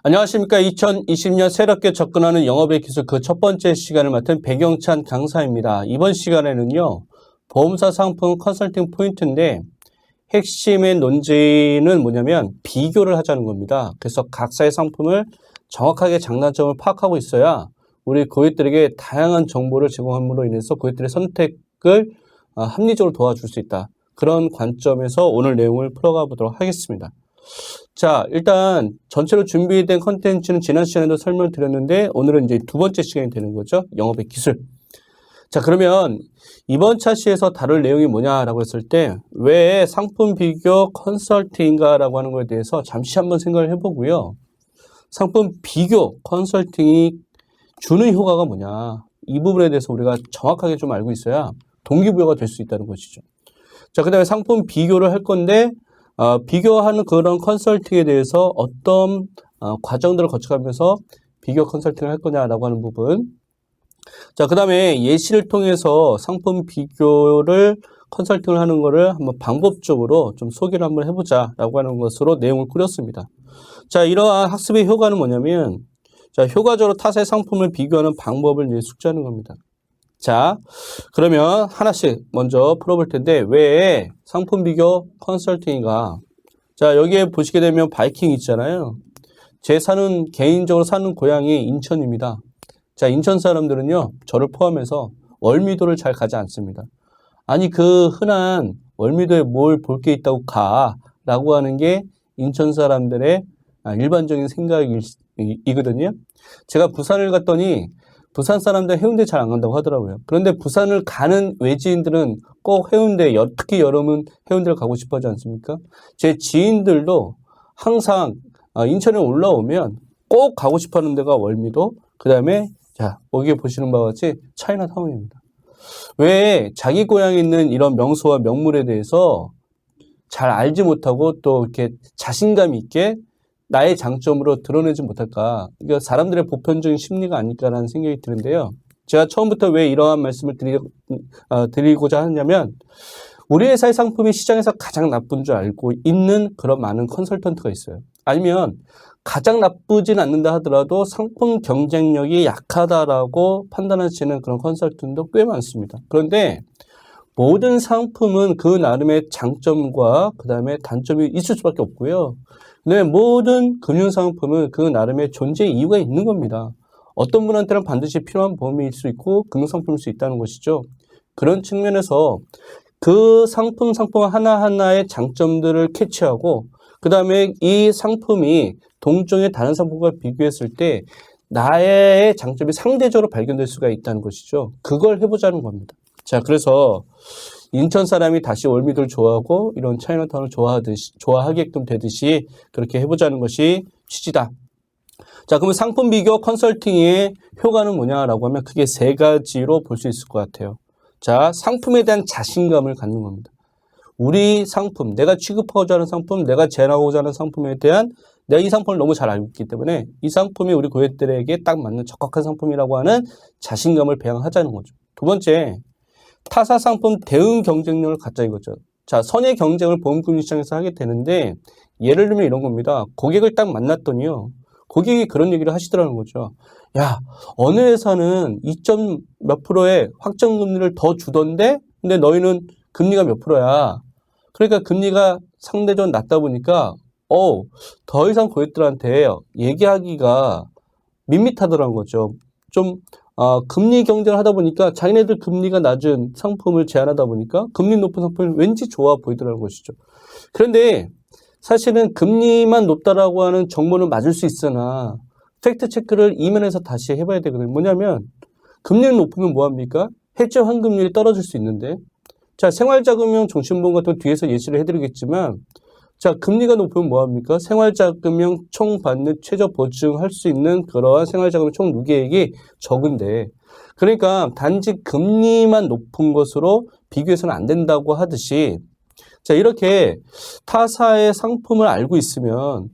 안녕하십니까. 2020년 새롭게 접근하는 영업의 기술 그 첫 번째 시간을 맡은 백영찬 강사입니다. 이번 시간에는요, 보험사 상품 컨설팅 포인트인데 핵심의 논지는 뭐냐면 비교를 하자는 겁니다. 그래서 각사의 상품을 정확하게 장단점을 파악하고 있어야 우리 고객들에게 다양한 정보를 제공함으로 인해서 고객들의 선택을 합리적으로 도와줄 수 있다. 그런 관점에서 오늘 내용을 풀어가 보도록 하겠습니다. 자, 일단 전체로 준비된 컨텐츠는 지난 시간에도 설명을 드렸는데 오늘은 이제 두 번째 시간이 되는 거죠. 영업의 기술. 자, 그러면 이번 차시에서 다룰 내용이 뭐냐라고 했을 때 왜 상품 비교 컨설팅인가라고 하는 것에 대해서 잠시 한번 생각을 해보고요. 상품 비교 컨설팅이 주는 효과가 뭐냐, 이 부분에 대해서 우리가 정확하게 좀 알고 있어야 동기부여가 될 수 있다는 것이죠. 자, 그 다음에 상품 비교를 할 건데 비교하는 그런 컨설팅에 대해서 어떤 과정들을 거쳐가면서 비교 컨설팅을 할 거냐라고 하는 부분. 자, 그 다음에 예시를 통해서 상품 비교를 컨설팅을 하는 거를 한번 방법적으로 좀 소개를 한번 해보자라고 하는 것으로 내용을 꾸렸습니다. 자, 이러한 학습의 효과는 뭐냐면, 자, 효과적으로 타사의 상품을 비교하는 방법을 이제 숙지하는 겁니다. 자, 그러면 하나씩 먼저 풀어볼 텐데 왜 상품 비교 컨설팅인가? 자, 여기에 보시게 되면 바이킹 있잖아요. 개인적으로 사는 고향이 인천입니다. 자, 인천 사람들은요, 저를 포함해서 월미도를 잘 가지 않습니다. 아니, 그 흔한 월미도에 뭘 볼 게 있다고 가라고 하는 게 인천 사람들의 일반적인 생각이거든요. 제가 부산을 갔더니 부산 사람들 해운대 잘 안 간다고 하더라고요. 그런데 부산을 가는 외지인들은 꼭 해운대, 특히 여름은 해운대를 가고 싶어 하지 않습니까? 제 지인들도 항상 인천에 올라오면 꼭 가고 싶어 하는 데가 월미도, 그 다음에 자, 여기에 보시는 바와 같이 차이나타운입니다. 왜 자기 고향에 있는 이런 명소와 명물에 대해서 잘 알지 못하고 또 이렇게 자신감 있게 나의 장점으로 드러내지 못할까? 그러니까 사람들의 보편적인 심리가 아닐까라는 생각이 드는데요. 제가 처음부터 왜 이러한 말씀을 드리고자 하냐면 우리 회사의 상품이 시장에서 가장 나쁜 줄 알고 있는 그런 많은 컨설턴트가 있어요. 아니면 가장 나쁘진 않는다 하더라도 상품 경쟁력이 약하다라고 판단하시는 그런 컨설턴트도 꽤 많습니다. 그런데 모든 상품은 그 나름의 장점과 그 다음에 단점이 있을 수밖에 없고요. 네, 모든 금융상품은 그 나름의 존재 이유가 있는 겁니다. 어떤 분한테는 반드시 필요한 보험일 수 있고 금융상품일 수 있다는 것이죠. 그런 측면에서 그 상품 하나하나의 장점들을 캐치하고 그 다음에 이 상품이 동종의 다른 상품과 비교했을 때 나의 장점이 상대적으로 발견될 수가 있다는 것이죠. 그걸 해보자는 겁니다. 자, 그래서 인천 사람이 다시 월미도를 좋아하고 이런 차이나타운을 좋아하게끔 되듯이 그렇게 해보자는 것이 취지다. 자, 그러면 상품 비교 컨설팅의 효과는 뭐냐라고 하면 크게 세 가지로 볼 수 있을 것 같아요. 자, 상품에 대한 자신감을 갖는 겁니다. 우리 상품, 내가 취급하고자 하는 상품, 내가 제안하고자 하는 상품에 대한 내가 이 상품을 너무 잘 알고 있기 때문에 이 상품이 우리 고객들에게 딱 맞는 적합한 상품이라고 하는 자신감을 배양하자는 거죠. 두 번째, 타사 상품 대응 경쟁력을 갖자 이거죠. 자, 선의 경쟁을 보험금융 시장에서 하게 되는데 예를 들면 이런 겁니다. 고객을 딱 만났더니요, 고객이 그런 얘기를 하시더라는 거죠. 야, 어느 회사는 2점 몇 프로의 확정금리를 더 주던데 근데 너희는 금리가 몇 프로야. 그러니까 금리가 상대적으로 낮다 보니까 더 이상 고객들한테 얘기하기가 밋밋하더라는 거죠. 좀 금리 경쟁을 하다 보니까 자기네들 금리가 낮은 상품을 제안하다 보니까 금리 높은 상품이 왠지 좋아 보이더라는 것이죠. 그런데 사실은 금리만 높다라고 하는 정보는 맞을 수 있으나 팩트 체크를 이면에서 다시 해봐야 되거든요. 뭐냐면 금리는 높으면 뭐합니까? 해지 환급률이 떨어질 수 있는데, 자, 생활자금융 종신보험 같은 거 뒤에서 예시를 해드리겠지만, 자, 금리가 높으면 뭐합니까? 생활자금융 총 받는 최저 보증할 수 있는 그러한 생활자금 총 누계액이 적은데, 그러니까 단지 금리만 높은 것으로 비교해서는 안 된다고 하듯이, 자, 이렇게 타사의 상품을 알고 있으면,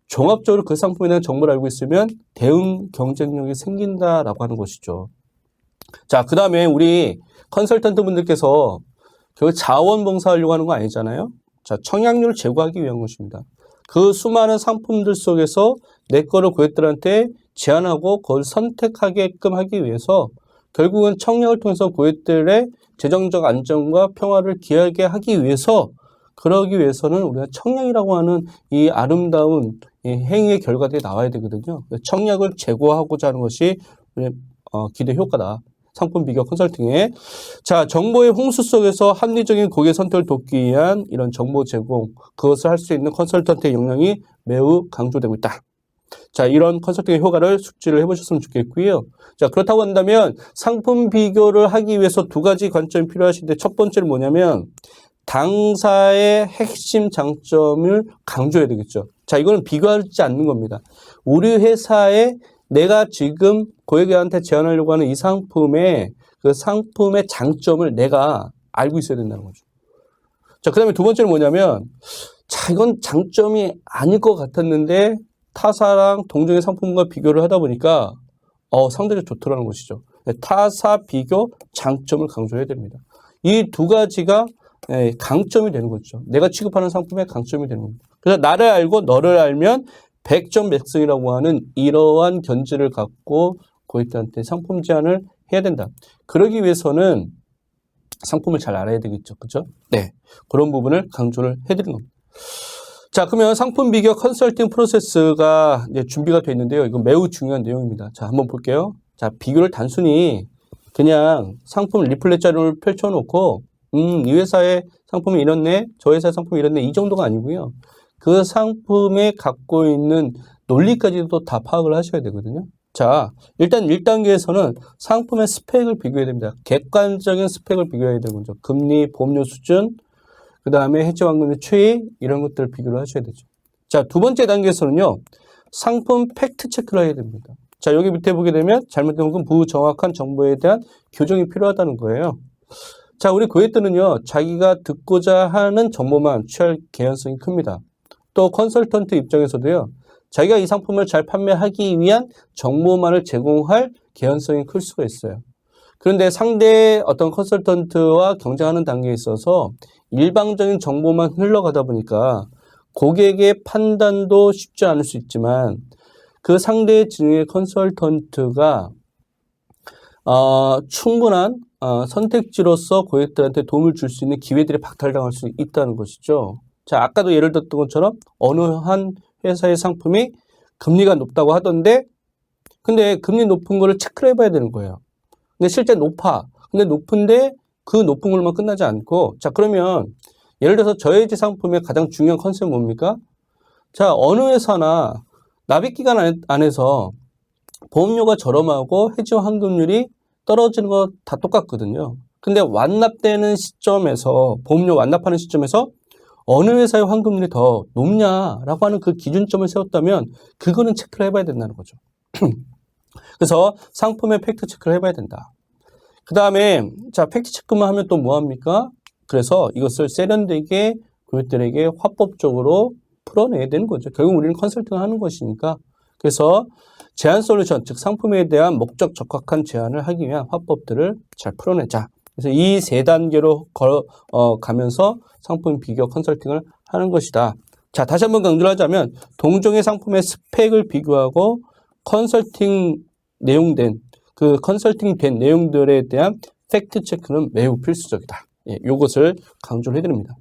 종합적으로 그 상품에 대한 정보를 알고 있으면 대응 경쟁력이 생긴다라고 하는 것이죠. 자, 그 다음에 우리 컨설턴트 분들께서 자원봉사하려고 하는 거 아니잖아요. 자, 청약률을 제고하기 위한 것입니다. 그 수많은 상품들 속에서 내 거를 고객들한테 제안하고 그걸 선택하게끔 하기 위해서 결국은 청약을 통해서 고객들의 재정적 안정과 평화를 기하게 하기 위해서 그러기 위해서는 우리가 청약이라고 하는 이 아름다운 이 행위의 결과들이 나와야 되거든요. 청약을 제고하고자 하는 것이 기대 효과다. 상품 비교 컨설팅에. 자, 정보의 홍수 속에서 합리적인 고객 선택을 돕기 위한 이런 정보 제공, 그것을 할 수 있는 컨설턴트의 역량이 매우 강조되고 있다. 자, 이런 컨설팅의 효과를 숙지를 해보셨으면 좋겠고요. 자, 그렇다고 한다면 상품 비교를 하기 위해서 두 가지 관점이 필요하신데 첫 번째는 뭐냐면 당사의 핵심 장점을 강조해야 되겠죠. 자, 이거는 비교하지 않는 겁니다. 우리 회사에 내가 지금 고객한테 제안하려고 하는 이 상품의 그 상품의 장점을 내가 알고 있어야 된다는 거죠. 자, 그 다음에 두 번째는 뭐냐면 자, 이건 장점이 아닐 것 같았는데 타사랑 동종의 상품과 비교를 하다 보니까 상대적으로 좋더라는 것이죠. 타사 비교 장점을 강조해야 됩니다. 이 두 가지가 강점이 되는 거죠. 내가 취급하는 상품의 강점이 되는 겁니다. 그래서 나를 알고 너를 알면 100점 백승이라고 하는 이러한 견지를 갖고 고객들한테 상품 제안을 해야 된다. 그러기 위해서는 상품을 잘 알아야 되겠죠. 그렇죠? 네. 그런 부분을 강조를 해드리는 겁니다. 자, 그러면 상품 비교 컨설팅 프로세스가 이제 준비가 되어 있는데요. 이건 매우 중요한 내용입니다. 자, 한번 볼게요. 자, 비교를 단순히 그냥 상품 리플렛 자료를 펼쳐놓고 이 회사의 상품이 이렇네, 저 회사의 상품이 이렇네, 이 정도가 아니고요. 그 상품에 갖고 있는 논리까지도 다 파악을 하셔야 되거든요. 자, 일단 1단계에서는 상품의 스펙을 비교해야 됩니다. 객관적인 스펙을 비교해야 되는 거죠. 금리, 보험료 수준, 그 다음에 해지 환급률 추이, 이런 것들을 비교를 하셔야 되죠. 자, 두 번째 단계에서는요, 상품 팩트 체크를 해야 됩니다. 자, 여기 밑에 보게 되면 잘못된 혹은 부정확한 정보에 대한 교정이 필요하다는 거예요. 자, 우리 고객들은요, 자기가 듣고자 하는 정보만 취할 개연성이 큽니다. 또 컨설턴트 입장에서도요, 자기가 이 상품을 잘 판매하기 위한 정보만을 제공할 개연성이 클 수가 있어요. 그런데 상대 어떤 컨설턴트와 경쟁하는 단계에 있어서 일방적인 정보만 흘러가다 보니까 고객의 판단도 쉽지 않을 수 있지만 그 상대의 진영의 컨설턴트가 충분한 선택지로서 고객들한테 도움을 줄 수 있는 기회들이 박탈당할 수 있다는 것이죠. 자, 아까도 예를 들었던 것처럼 어느 한 회사의 상품이 금리가 높다고 하던데 근데 금리 높은 거를 체크를 해봐야 되는 거예요. 근데 실제 높아. 근데 높은데 그 높은 걸로만 끝나지 않고 자, 그러면 예를 들어서 저해지 상품의 가장 중요한 컨셉은 뭡니까? 자, 어느 회사나 납입기간 안에서 보험료가 저렴하고 해지 환급률이 떨어지는 거 다 똑같거든요. 근데 완납되는 시점에서 보험료 완납하는 시점에서 어느 회사의 환급률이 더 높냐라고 하는 그 기준점을 세웠다면 그거는 체크를 해봐야 된다는 거죠. 그래서 상품의 팩트 체크를 해봐야 된다. 그 다음에 자, 팩트 체크만 하면 또 뭐합니까? 그래서 이것을 세련되게 고객들에게 화법적으로 풀어내야 되는 거죠. 결국 우리는 컨설팅을 하는 것이니까. 그래서 제안 솔루션, 즉 상품에 대한 목적 적합한 제안을 하기 위한 화법들을 잘 풀어내자. 그래서 이 세 단계로 가면서 상품 비교 컨설팅을 하는 것이다. 자, 다시 한번 강조를 하자면 동종의 상품의 스펙을 비교하고 컨설팅 내용된 그 컨설팅 된 내용들에 대한 팩트 체크는 매우 필수적이다. 예, 요것을 강조를 해드립니다.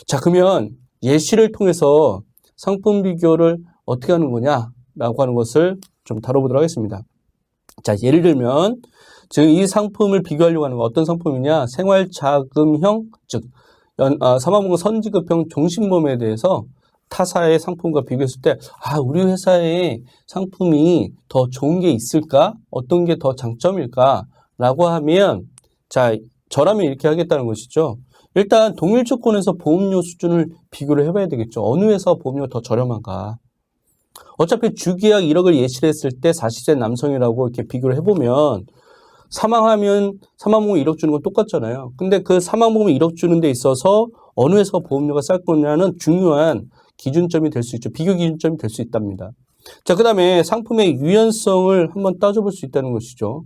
자, 그러면 예시를 통해서 상품 비교를 어떻게 하는 거냐라고 하는 것을 좀 다뤄보도록 하겠습니다. 자, 예를 들면 지금 이 상품을 비교하려고 하는 건 어떤 상품이냐? 생활자금형, 즉 사망보험 선지급형 종신보험에 대해서 타사의 상품과 비교했을 때 우리 회사의 상품이 더 좋은 게 있을까? 어떤 게 더 장점일까? 라고 하면 자, 저라면 이렇게 하겠다는 것이죠. 일단 동일 조건에서 보험료 수준을 비교를 해봐야 되겠죠. 어느 회사 보험료가 더 저렴한가? 어차피 주계약 1억을 예시를 했을 때 40세 남성이라고 이렇게 비교를 해보면 사망하면 사망보험 1억 주는 건 똑같잖아요. 근데 그 사망보험 1억 주는 데 있어서 어느 회사가 보험료가 쌀 거냐는 중요한 기준점이 될 수 있죠. 비교 기준점이 될 수 있답니다. 자, 그 다음에 상품의 유연성을 한번 따져볼 수 있다는 것이죠.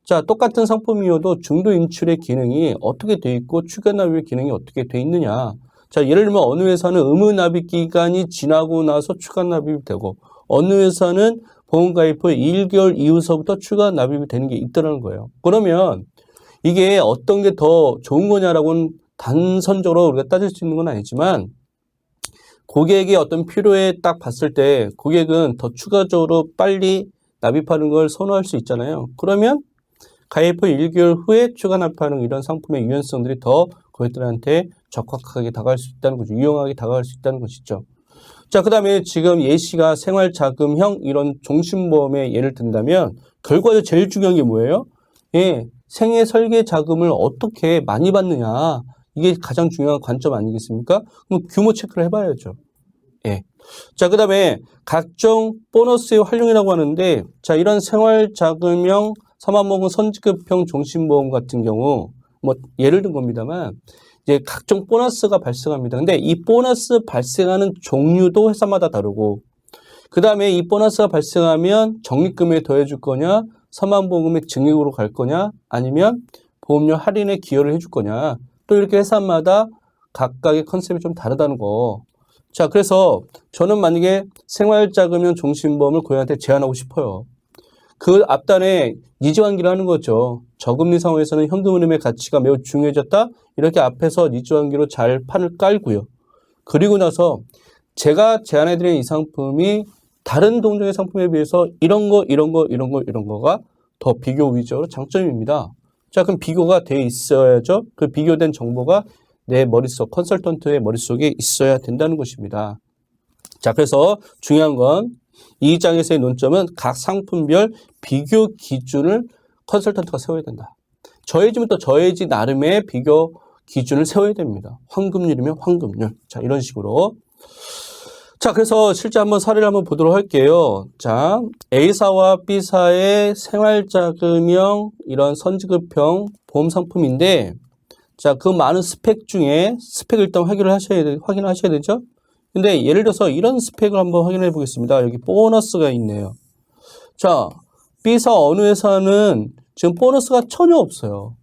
자, 똑같은 상품이어도 중도 인출의 기능이 어떻게 돼 있고 추가 납입의 기능이 어떻게 돼 있느냐. 자, 예를 들면 어느 회사는 의무 납입 기간이 지나고 나서 추가 납입이 되고 어느 회사는 보험 가입 후 1개월 이후서부터 추가 납입이 되는 게 있더라는 거예요. 그러면 이게 어떤 게 더 좋은 거냐라고는 단선적으로 우리가 따질 수 있는 건 아니지만 고객의 어떤 필요에 딱 봤을 때 고객은 더 추가적으로 빨리 납입하는 걸 선호할 수 있잖아요. 그러면 가입 후 1개월 후에 추가 납입하는 이런 상품의 유연성들이 더 고객들한테 적확하게 다가갈 수 있다는 거죠. 유용하게 다가갈 수 있다는 것이죠. 자, 그 다음에 지금 예시가 생활자금형 이런 종신보험의 예를 든다면 결과적으로 제일 중요한 게 뭐예요? 예, 생애 설계 자금을 어떻게 많이 받느냐. 이게 가장 중요한 관점 아니겠습니까? 그럼 규모 체크를 해봐야죠. 예. 자, 그 다음에 각종 보너스의 활용이라고 하는데, 자, 이런 생활자금형 사망보험 선지급형 종신보험 같은 경우, 뭐, 예를 든 겁니다만, 이제 각종 보너스가 발생합니다. 근데 이 보너스 발생하는 종류도 회사마다 다르고, 그 다음에 이 보너스가 발생하면 적립금에 더해줄 거냐, 사망보험의 증액으로 갈 거냐, 아니면 보험료 할인에 기여를 해줄 거냐, 또 이렇게 회사마다 각각의 컨셉이 좀 다르다는 거. 자, 그래서 저는 만약에 생활자금형 종신보험을 고객한테 제안하고 싶어요. 그 앞단에 니즈환기를 하는 거죠. 저금리 상황에서는 현금흐름의 가치가 매우 중요해졌다. 이렇게 앞에서 니즈환기로 잘 판을 깔고요. 그리고 나서 제가 제안해드린 이 상품이 다른 동종의 상품에 비해서 이런 거가 더 비교 위주로 장점입니다. 자, 그럼 비교가 돼 있어야죠. 그 비교된 정보가 내 머릿속, 컨설턴트의 머릿속에 있어야 된다는 것입니다. 자, 그래서 중요한 건 이 장에서의 논점은 각 상품별 비교 기준을 컨설턴트가 세워야 된다. 저해지면 또 저해지 나름의 비교 기준을 세워야 됩니다. 환급률이면 환급률. 자, 이런 식으로. 자, 그래서 실제 한번 사례를 한번 보도록 할게요. 자, A사와 B사의 생활자금형 이런 선지급형 보험 상품인데, 자, 그 많은 스펙 중에 스펙을 일단 확인하셔야 되죠? 근데 예를 들어서 이런 스펙을 한번 확인해 보겠습니다. 여기 보너스가 있네요. 자, B사 어느 회사는 지금 보너스가 전혀 없어요.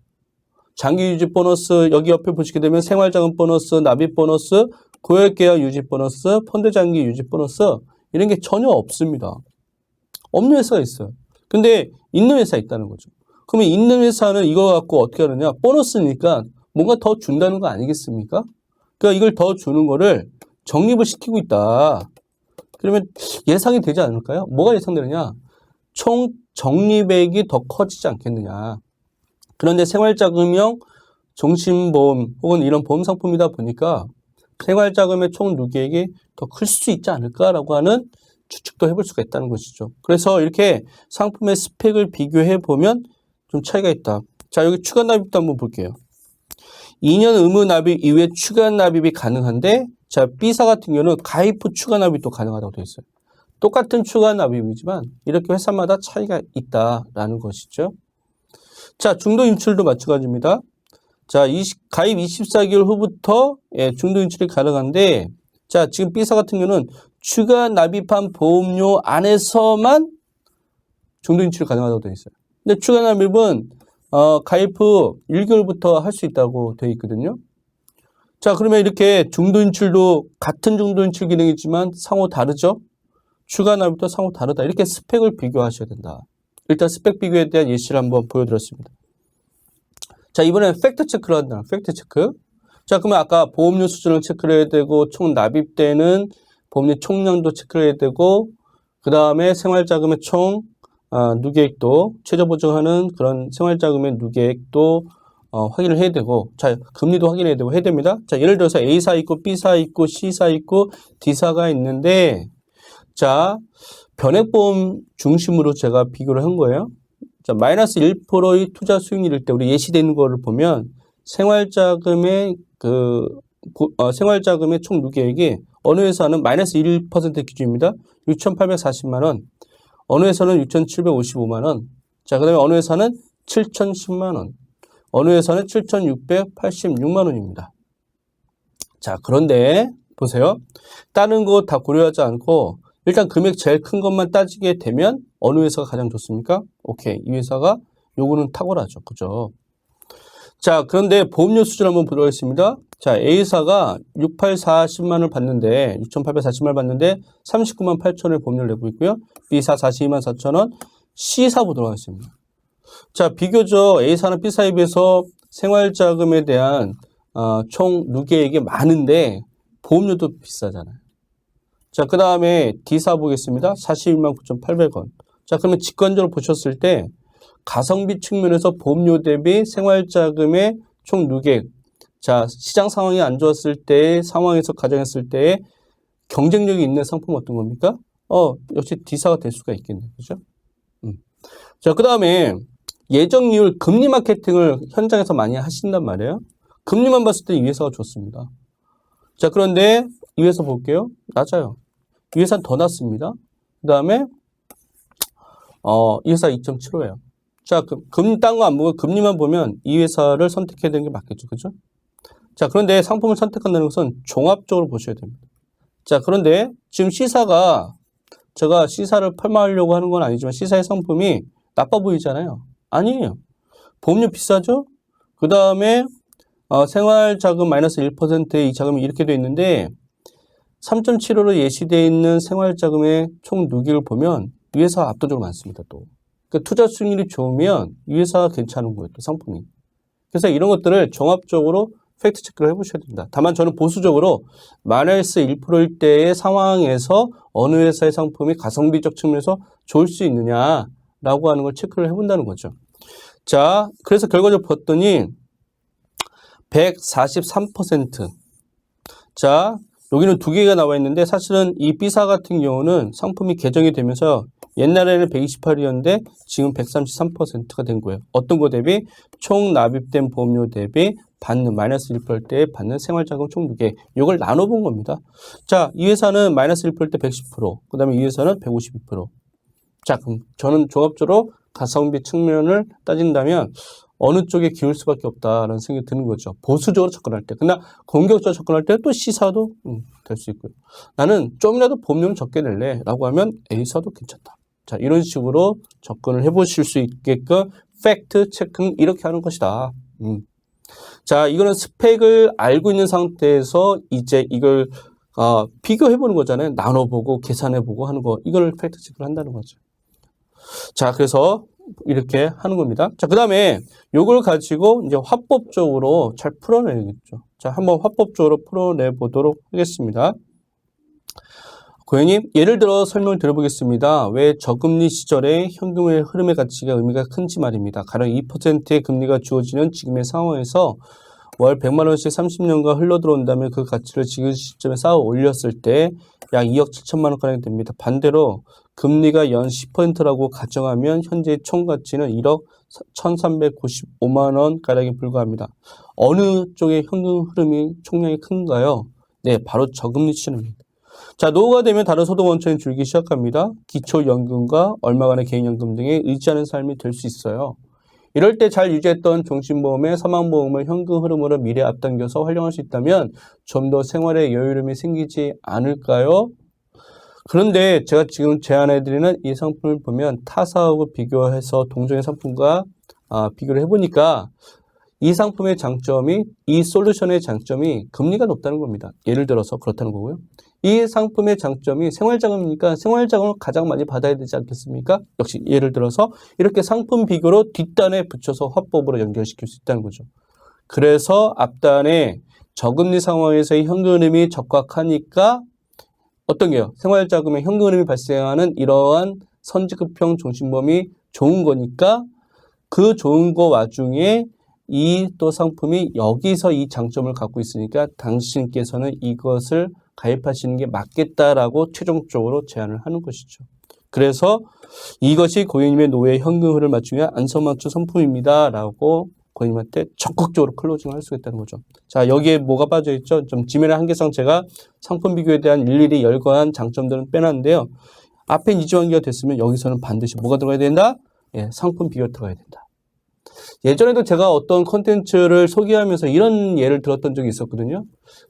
장기 유지 보너스, 여기 옆에 보시게 되면 생활자금 보너스, 납입 보너스, 고액계약 유지 보너스, 펀드 장기 유지 보너스, 이런 게 전혀 없습니다. 없는 회사가 있어요. 근데 있는 회사 있다는 거죠. 그러면 있는 회사는 이거 갖고 어떻게 하느냐? 보너스니까 뭔가 더 준다는 거 아니겠습니까? 그러니까 이걸 더 주는 거를 적립을 시키고 있다. 그러면 예상이 되지 않을까요? 뭐가 예상되느냐? 총 적립액이 더 커지지 않겠느냐. 그런데 생활자금형 종신보험 혹은 이런 보험 상품이다 보니까 생활자금의 총 누계액이 더 클 수 있지 않을까라고 하는 추측도 해볼 수가 있다는 것이죠. 그래서 이렇게 상품의 스펙을 비교해 보면 좀 차이가 있다. 자, 여기 추가 납입도 한번 볼게요. 2년 의무 납입 이후에 추가 납입이 가능한데, 자, B사 같은 경우는 가입 후 추가 납입도 가능하다고 되어 있어요. 똑같은 추가 납입이지만 이렇게 회사마다 차이가 있다라는 것이죠. 자, 중도 인출도 마찬가지입니다. 자, 가입 24개월 후부터 중도 인출이 가능한데, 자, 지금 B사 같은 경우는 추가 납입한 보험료 안에서만 중도 인출이 가능하다고 되어 있어요. 근데 추가 납입은 가입 후 1개월부터 할 수 있다고 되어 있거든요. 자, 그러면 이렇게 중도 인출도 같은 중도 인출 기능이지만 상호 다르죠? 추가 납입도 상호 다르다. 이렇게 스펙을 비교하셔야 된다. 일단 스펙 비교에 대한 예시를 한번 보여드렸습니다. 자, 이번엔 팩트 체크를 한다. 팩트 체크. 자, 그러면 아까 보험료 수준을 체크를 해야 되고, 총 납입되는 보험료 총량도 체크를 해야 되고, 그 다음에 생활자금의 총 누계액도, 최저 보증하는 그런 생활자금의 누계액도 확인을 해야 되고, 자, 금리도 확인해야 되고 해야 됩니다. 자, 예를 들어서 A사 있고, B사 있고, C사 있고, D사가 있는데, 자, 변액보험 중심으로 제가 비교를 한 거예요. 자, 마이너스 1%의 투자 수익률일 때 우리 예시되어 있는 거를 보면 생활자금의 생활자금의 총 누계액이 어느 회사는 마이너스 1% 기준입니다. 6,840만 원. 어느 회사는 6,755만 원. 자, 그다음에 어느 회사는 7,010만 원. 어느 회사는 7,686만 원입니다. 자, 그런데 보세요. 다른 거 다 고려하지 않고 일단 금액 제일 큰 것만 따지게 되면 어느 회사가 가장 좋습니까? 오케이. 이 회사가 요거는 탁월하죠. 그죠? 자, 그런데 보험료 수준 한번 보도록 하겠습니다. 자, A사가 6840만 원을 받는데 6,840만 원을 받는데 39만 8천 원의 보험료를 내고 있고요. B사 42만 4천 원. C사 보도록 하겠습니다. 자, 비교적 A사는 B사에 비해서 생활자금에 대한 총 누계액이 많은데 보험료도 비싸잖아요. 자, 그 다음에 D사 보겠습니다. 41만 9,800원. 자, 그러면 직관적으로 보셨을 때 가성비 측면에서 보험료 대비 생활자금의 총 누계액. 자, 시장 상황이 안 좋았을 때 상황에서 가정했을 때 경쟁력이 있는 상품은 어떤 겁니까? 역시 D사가 될 수가 있겠네요. 그죠? 자, 그 다음에 예정이율 금리 마케팅을 현장에서 많이 하신단 말이에요. 금리만 봤을 때 이 회사가 좋습니다. 자, 그런데 이 회사 볼게요. 낮아요. 이 회사는 더 낮습니다. 그 다음에 이 회사 2.75예요. 자, 금리 딴 거 안 보고 금리만 보면 이 회사를 선택해야 되는 게 맞겠죠. 그죠? 자, 그런데 상품을 선택한다는 것은 종합적으로 보셔야 됩니다. 자, 그런데 지금 C사가 제가 C사를 폄하하려고 하는 건 아니지만 C사의 상품이 나빠 보이잖아요. 아니에요. 보험료 비싸죠? 그 다음에 생활자금 마이너스 1%의 이 자금이 이렇게 되어 있는데 3.75로 예시되어 있는 생활자금의 총 누계를 보면 이 회사가 압도적으로 많습니다. 또 그러니까 투자 수익률이 좋으면 이 회사가 괜찮은 거예요. 또 상품이. 그래서 이런 것들을 종합적으로 팩트 체크를 해보셔야 된다. 다만 저는 보수적으로 마이너스 1%일 때의 상황에서 어느 회사의 상품이 가성비적 측면에서 좋을 수 있느냐라고 하는 걸 체크를 해본다는 거죠. 자, 그래서 결과적으로 봤더니 143%. 자, 여기는 두 개가 나와 있는데 사실은 이 B사 같은 경우는 상품이 개정이 되면서 옛날에는 128이었는데 지금 133%가 된 거예요. 어떤 거 대비? 총 납입된 보험료 대비 받는 마이너스 1%일 때 받는 생활자금 총 누계. 이걸 나눠본 겁니다. 자, 이 회사는 마이너스 1%일 때 110%, 그 다음에 이 회사는 152%. 자, 그럼 저는 종합적으로 가성비 측면을 따진다면 어느 쪽에 기울 수밖에 없다라는 생각이 드는 거죠. 보수적으로 접근할 때. 그러나 공격적으로 접근할 때 또 C사도 될 수 있고요. 나는 좀이라도 보험료는 적게 낼래 라고 하면 A사도 괜찮다. 자, 이런 식으로 접근을 해보실 수 있게끔 팩트 체크는 이렇게 하는 것이다. 자, 이거는 스펙을 알고 있는 상태에서 이제 이걸 비교해보는 거잖아요. 나눠보고 계산해보고 하는 거. 이걸 팩트 체크를 한다는 거죠. 자, 그래서 이렇게 하는 겁니다. 자, 그 다음에 요걸 가지고 이제 화법적으로 잘 풀어내야겠죠. 자, 한번 화법적으로 풀어내 보도록 하겠습니다. 고객님, 예를 들어 설명을 드려보겠습니다. 왜 저금리 시절에 현금의 흐름의 가치가 의미가 큰지 말입니다. 가령 2%의 금리가 주어지는 지금의 상황에서 월 100만 원씩 30년간 흘러들어온다면 그 가치를 지금 시점에 쌓아 올렸을 때 약 2억 7천만 원가량이 됩니다. 반대로 금리가 연 10%라고 가정하면 현재 총 가치는 1억 1,395만 원가량에 불과합니다. 어느 쪽의 현금 흐름이 총량이 큰가요? 네, 바로 저금리 시점입니다. 자, 노후가 되면 다른 소득 원천이 줄기 시작합니다. 기초연금과 얼마간의 개인연금 등에 의지하는 삶이 될 수 있어요. 이럴 때 잘 유지했던 종신보험의 사망보험을 현금 흐름으로 미래에 앞당겨서 활용할 수 있다면 좀 더 생활에 여유로움이 생기지 않을까요? 그런데 제가 지금 제안해드리는 이 상품을 보면 타사하고 비교해서 동종의 상품과 비교를 해보니까 이 상품의 장점이, 이 솔루션의 장점이 금리가 높다는 겁니다. 예를 들어서 그렇다는 거고요. 이 상품의 장점이 생활자금이니까 생활자금을 가장 많이 받아야 되지 않겠습니까? 역시 예를 들어서 이렇게 상품 비교로 뒷단에 붙여서 화법으로 연결시킬 수 있다는 거죠. 그래서 앞단에 저금리 상황에서의 현금 흐름이 적확하니까 어떤 게요? 생활자금의 현금 흐름이 발생하는 이러한 선지급형 종신보험이 좋은 거니까 그 좋은 거 와중에 이 또 상품이 여기서 이 장점을 갖고 있으니까 당신께서는 이것을 가입하시는 게 맞겠다라고 최종적으로 제안을 하는 것이죠. 그래서 이것이 고객님의 노후의 현금 흐름을 맞추기 위한 안성맞춤 상품입니다. 라고 고객님한테 적극적으로 클로징을 할 수가 있다는 거죠. 자, 여기에 뭐가 빠져있죠? 좀 지면의 한계상 제가 상품 비교에 대한 일일이 열거한 장점들은 빼놨는데요. 앞에 이지환기가 됐으면 여기서는 반드시 뭐가 들어가야 된다? 예, 상품 비교 들어가야 된다. 예전에도 제가 어떤 콘텐츠를 소개하면서 이런 예를 들었던 적이 있었거든요.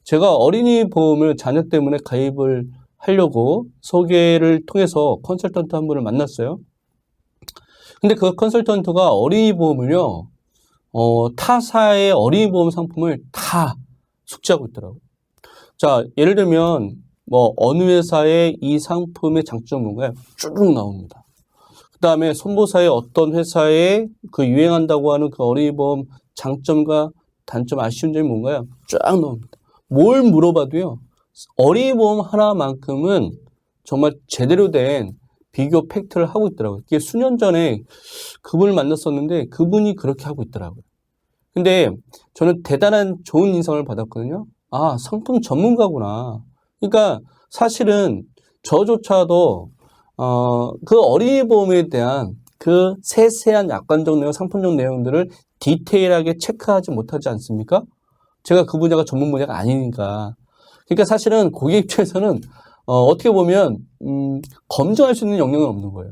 제가 어린이 보험을 자녀 때문에 가입을 하려고 소개를 통해서 컨설턴트 한 분을 만났어요. 근데 그 컨설턴트가 어린이 보험을요, 타사의 어린이보험 상품을 다 숙지하고 있더라고요. 자, 예를 들면 뭐 어느 회사의 이 상품의 장점은 뭔가요? 쭉 나옵니다. 그 다음에 손보사의 어떤 회사에 그 유행한다고 하는 그 어린이보험 장점과 단점, 아쉬운 점이 뭔가요? 쫙 나옵니다. 뭘 물어봐도요. 어린이보험 하나만큼은 정말 제대로 된 비교 팩트를 하고 있더라고요. 이게 수년 전에 그분을 만났었는데 그분이 그렇게 하고 있더라고요. 근데 저는 대단한 좋은 인상을 받았거든요. 아, 상품 전문가구나. 그러니까 사실은 저조차도 그 어린이보험에 대한 그 세세한 약관적 내용, 상품적 내용들을 디테일하게 체크하지 못하지 않습니까? 제가 그 분야가 전문 분야가 아니니까. 그러니까 사실은 고객 입장에서는 어떻게 보면 검증할 수 있는 역량은 없는 거예요.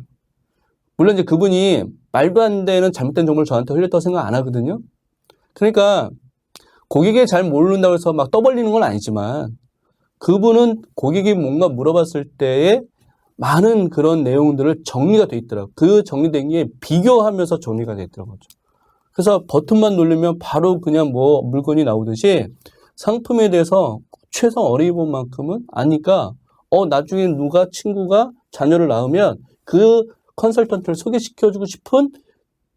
물론 이제 그분이 말도 안 되는 잘못된 정보를 저한테 흘렸다고 생각 안 하거든요. 그러니까 고객이 잘 모른다고 해서 막 떠벌리는 건 아니지만 그분은 고객이 뭔가 물어봤을 때에 많은 그런 내용들을 정리가 돼 있더라고요. 그 정리된 게 비교하면서 정리가 돼 있더라고요. 그래서 버튼만 누르면 바로 그냥 뭐 물건이 나오듯이 상품에 대해서 최소 어린이보험만큼은 아니까 나중에 누가 친구가 자녀를 낳으면 그 컨설턴트를 소개시켜주고 싶은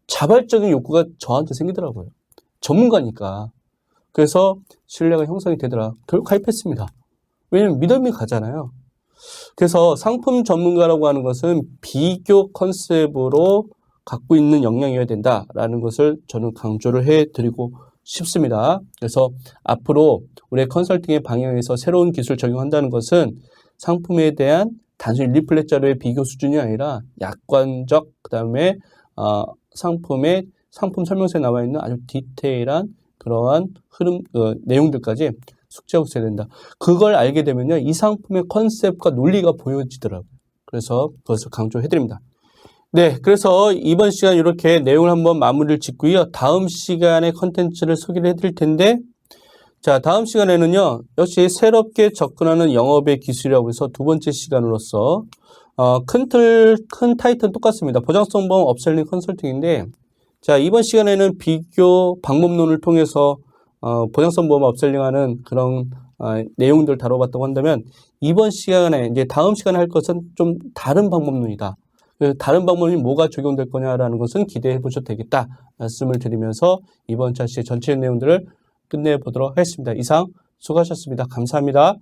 자발적인 욕구가 저한테 생기더라고요. 전문가니까. 그래서 신뢰가 형성이 되더라. 결국 가입했습니다. 왜냐면 믿음이 가잖아요. 그래서 상품 전문가라고 하는 것은 비교 컨셉으로 갖고 있는 역량이어야 된다라는 것을 저는 강조를 해드리고 싶습니다. 그래서 앞으로 우리의 컨설팅의 방향에서 새로운 기술 적용한다는 것은 상품에 대한 단순히 리플렛 자료의 비교 수준이 아니라 약관적, 그 다음에 상품의 상품 설명서에 나와 있는 아주 디테일한 그러한 흐름, 내용들까지 숙지하고 있어야 된다. 그걸 알게 되면요, 이 상품의 컨셉과 논리가 보여지더라고요. 그래서 그것을 강조해드립니다. 네, 그래서 이번 시간 이렇게 내용을 한번 마무리를 짓고요. 다음 시간에 컨텐츠를 소개를 해드릴 텐데, 자, 다음 시간에는요, 역시 새롭게 접근하는 영업의 기술이라고 해서 두 번째 시간으로서, 큰 타이틀은 똑같습니다. 보장성 보험 업셀링 컨설팅인데, 자, 이번 시간에는 비교 방법론을 통해서, 보장성 보험 업셀링하는 그런, 내용들 다뤄봤다고 한다면, 이번 시간에, 이제 다음 시간에 할 것은 좀 다른 방법론이다. 다른 방법이 뭐가 적용될 거냐라는 것은 기대해 보셔도 되겠다 말씀을 드리면서 이번 차시의 전체 내용들을 끝내보도록 하겠습니다. 이상 수고하셨습니다. 감사합니다.